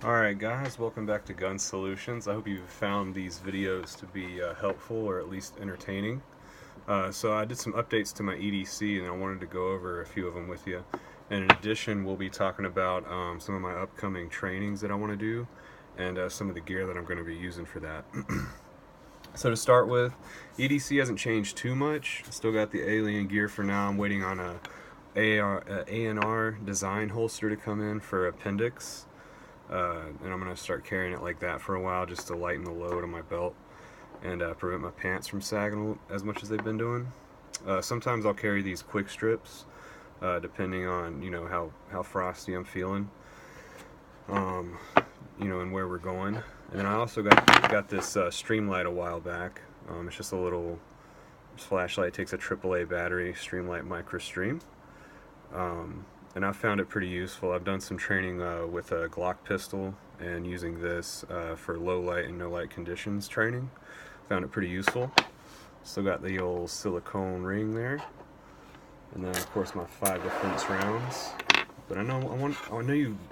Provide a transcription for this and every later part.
Alright guys, welcome back to Gun Solutions. I hope you've found these videos to be helpful or at least entertaining. So I did some updates to my EDC and I wanted to go over a few of them with you. And in addition, we'll be talking about some of my upcoming trainings that I want to do and some of the gear that I'm going to be using for that. So to start with, EDC hasn't changed too much. Still got the alien gear for now. I'm waiting on a A&R design holster to come in for appendix. And I'm going to start carrying it like that for a while just to lighten the load on my belt and prevent my pants from sagging as much as they've been doing. Sometimes I'll carry these quick strips depending on how frosty I'm feeling, and where we're going. And then I also got this Streamlight a while back. It's just a little flashlight. It takes a AAA battery, Streamlight Micro Stream. And I found it pretty useful. I've done some training with a Glock pistol and using this for low light and no light conditions training. Found it pretty useful. Still got the old silicone ring there, and then of course my 5 defense rounds. But I know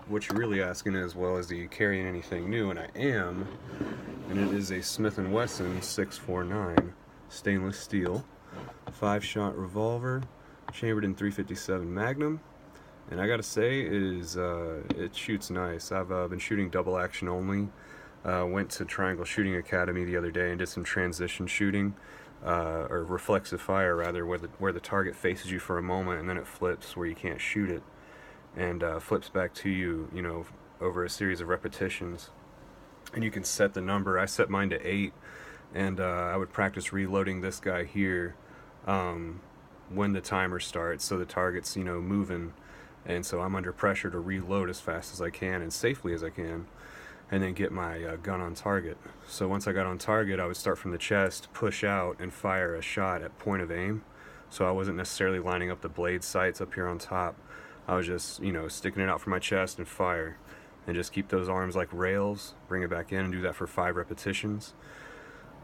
what you're really asking is, well, is he carrying anything new? And I am, and it is a Smith & Wesson 649 stainless steel 5-shot revolver, chambered in .357 Magnum. And I gotta say, it shoots nice. I've been shooting double action only. Went to Triangle Shooting Academy the other day and did some transition shooting, or reflexive fire rather, where the target faces you for a moment and then it flips where you can't shoot it, and flips back to you, over a series of repetitions. And you can set the number. I set mine to 8, and I would practice reloading this guy here when the timer starts, so the target's moving. And so I'm under pressure to reload as fast as I can and safely as I can, and then get my gun on target. So once I got on target, I would start from the chest, push out, and fire a shot at point of aim. So I wasn't necessarily lining up the blade sights up here on top. I was just, sticking it out from my chest and fire. And just keep those arms like rails, bring it back in, and do that for 5 repetitions.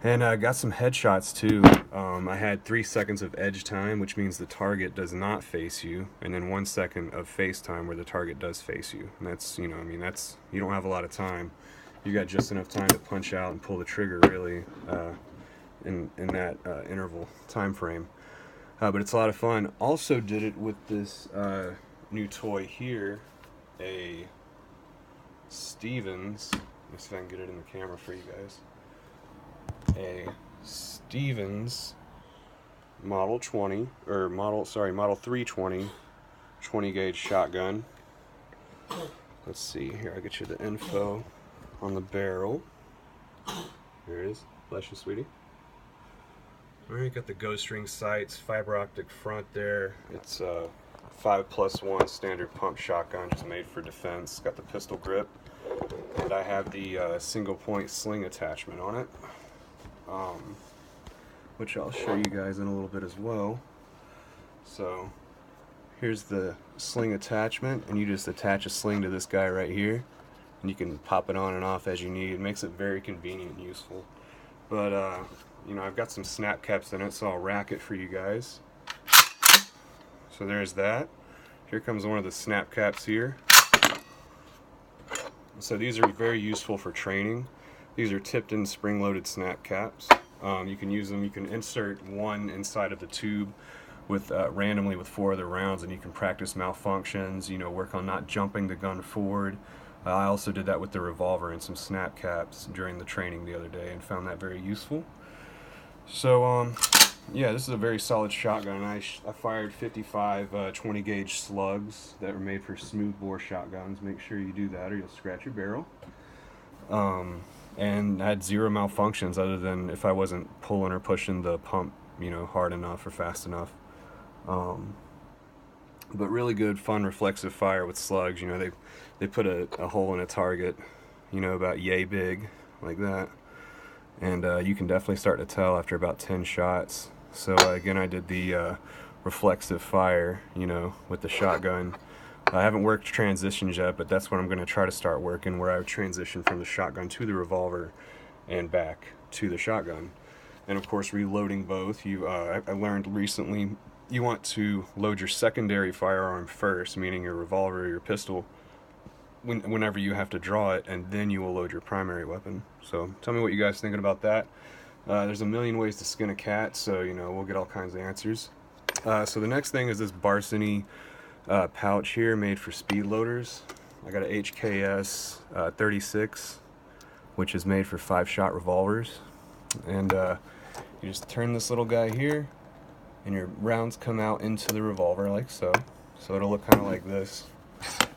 And I got some headshots too. I had 3 seconds of edge time, which means the target does not face you, and then 1 second of face time where the target does face you. And that's, you don't have a lot of time. You got just enough time to punch out and pull the trigger, really, in that interval time frame. But it's a lot of fun. Also did it with this new toy here, a Stevens. Let me see if I can get it in the camera for you guys. A Stevens Model 320 20 gauge shotgun. Let's see here, I'll get you the info on the barrel. There it is. Bless you, sweetie. Alright, got the ghost ring sights, fiber optic front there. It's a 5+1 standard pump shotgun, just made for defense. Got the pistol grip, and I have the single point sling attachment on it. Which I'll show you guys in a little bit as well. So here's the sling attachment, and you just attach a sling to this guy right here, and you can pop it on and off as you need. It makes it very convenient and useful. But I've got some snap caps in it, so I'll rack it for you guys. So there's that. Here comes one of the snap caps here. So these are very useful for training. These are tipped in spring-loaded snap caps. You can use them. You can insert one inside of the tube with randomly with 4 other rounds, and you can practice malfunctions. Work on not jumping the gun forward. I also did that with the revolver and some snap caps during the training the other day, and found that very useful. So yeah, this is a very solid shotgun. I fired 55 20 gauge slugs that were made for smoothbore shotguns. Make sure you do that, or you'll scratch your barrel. And I had 0 malfunctions, other than if I wasn't pulling or pushing the pump, hard enough or fast enough. But really good, fun, reflexive fire with slugs. They put a hole in a target, about yay big, like that. And you can definitely start to tell after about 10 shots. So again, I did the reflexive fire, with the shotgun. I haven't worked transitions yet, but that's what I'm going to try to start working, where I would transition from the shotgun to the revolver and back to the shotgun. And of course, reloading both. I learned recently you want to load your secondary firearm first, meaning your revolver or your pistol, whenever you have to draw it, and then you will load your primary weapon. So tell me what you guys thinking about that. There's a million ways to skin a cat, so you know, we'll get all kinds of answers. So the next thing is this Barsony pouch here, made for speed loaders. I got a HKS 36, which is made for 5-shot revolvers, and you just turn this little guy here, and your rounds come out into the revolver like so. So it'll look kind of like this,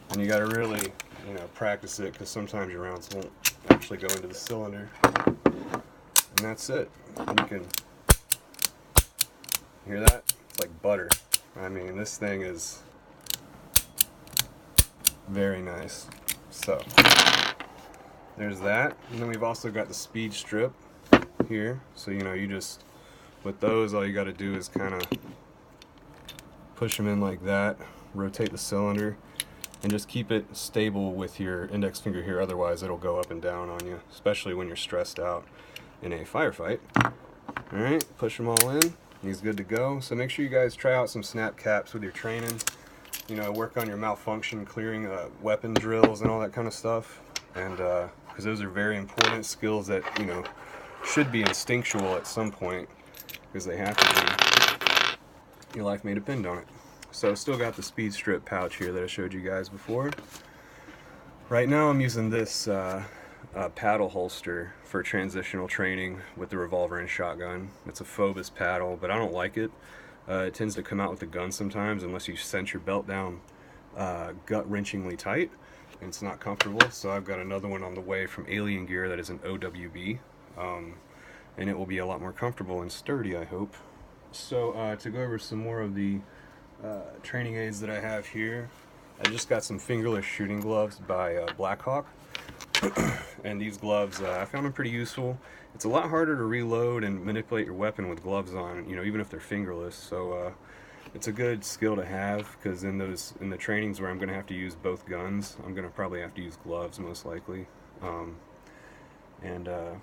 and you got to really, you know, practice it, because sometimes your rounds won't actually go into the cylinder. And that's it. And you can hear that? It's like butter. I mean, this thing is very nice. So there's that. And then we've also got the speed strip here. So, you know, you just, with those, all you got to do is kind of push them in like that, rotate the cylinder, and just keep it stable with your index finger here, otherwise it'll go up and down on you, especially when you're stressed out in a firefight. Alright, push them all in. He's good to go. So make sure you guys try out some snap caps with your training. You know, work on your malfunction clearing weapon drills and all that kind of stuff. And because those are very important skills that, you know, should be instinctual at some point, because they have to be. Your life may depend on it. So still got the speed strip pouch here that I showed you guys before. Right now I'm using this paddle holster for transitional training with the revolver and shotgun. It's a Phobos paddle, but I don't like it. It tends to come out with the gun sometimes unless you cinch your belt down gut-wrenchingly tight, and it's not comfortable. So I've got another one on the way from Alien Gear that is an OWB, and it will be a lot more comfortable and sturdy, I hope. So to go over some more of the training aids that I have here, I just got some fingerless shooting gloves by Blackhawk. And these gloves, I found them pretty useful. It's a lot harder to reload and manipulate your weapon with gloves on, you know, even if they're fingerless. So it's a good skill to have, because in the trainings where I'm going to have to use both guns, I'm going to probably have to use gloves most likely. Of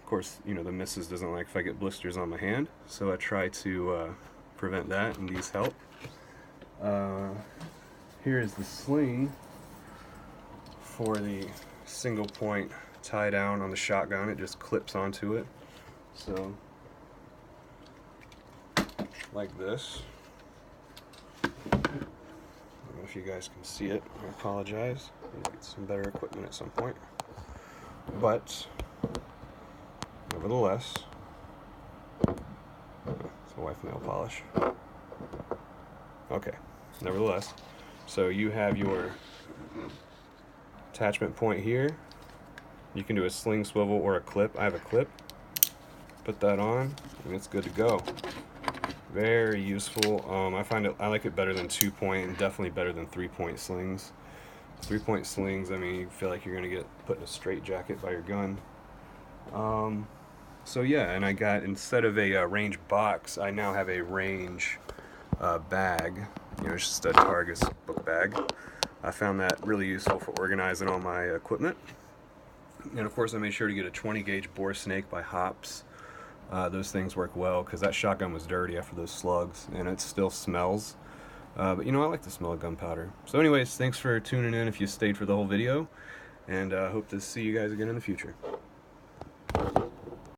course, you know, the missus doesn't like if I get blisters on my hand, so I try to prevent that, and these help. Here is the sling for the single point tie down on the shotgun. It just clips onto it, so like this. I don't know if you guys can see it. I apologize. I'll get some better equipment at some point, but nevertheless, it's a wife nail polish. Okay, nevertheless, so you have your attachment point here. You can do a sling swivel or a clip. I have a clip. Put that on, and it's good to go. Very useful. I like it better than 2-point, and definitely better than 3-point slings. 3-point slings, I mean, you feel like you're gonna get put in a straitjacket by your gun. So yeah, and I got, instead of a range box, I now have a range bag. You know, it's just a Targus book bag. I found that really useful for organizing all my equipment. And of course I made sure to get a 20 gauge bore snake by Hops. Those things work well, because that shotgun was dirty after those slugs, and it still smells. But you know, I like the smell of gunpowder. So anyways, thanks for tuning in if you stayed for the whole video, and hope to see you guys again in the future.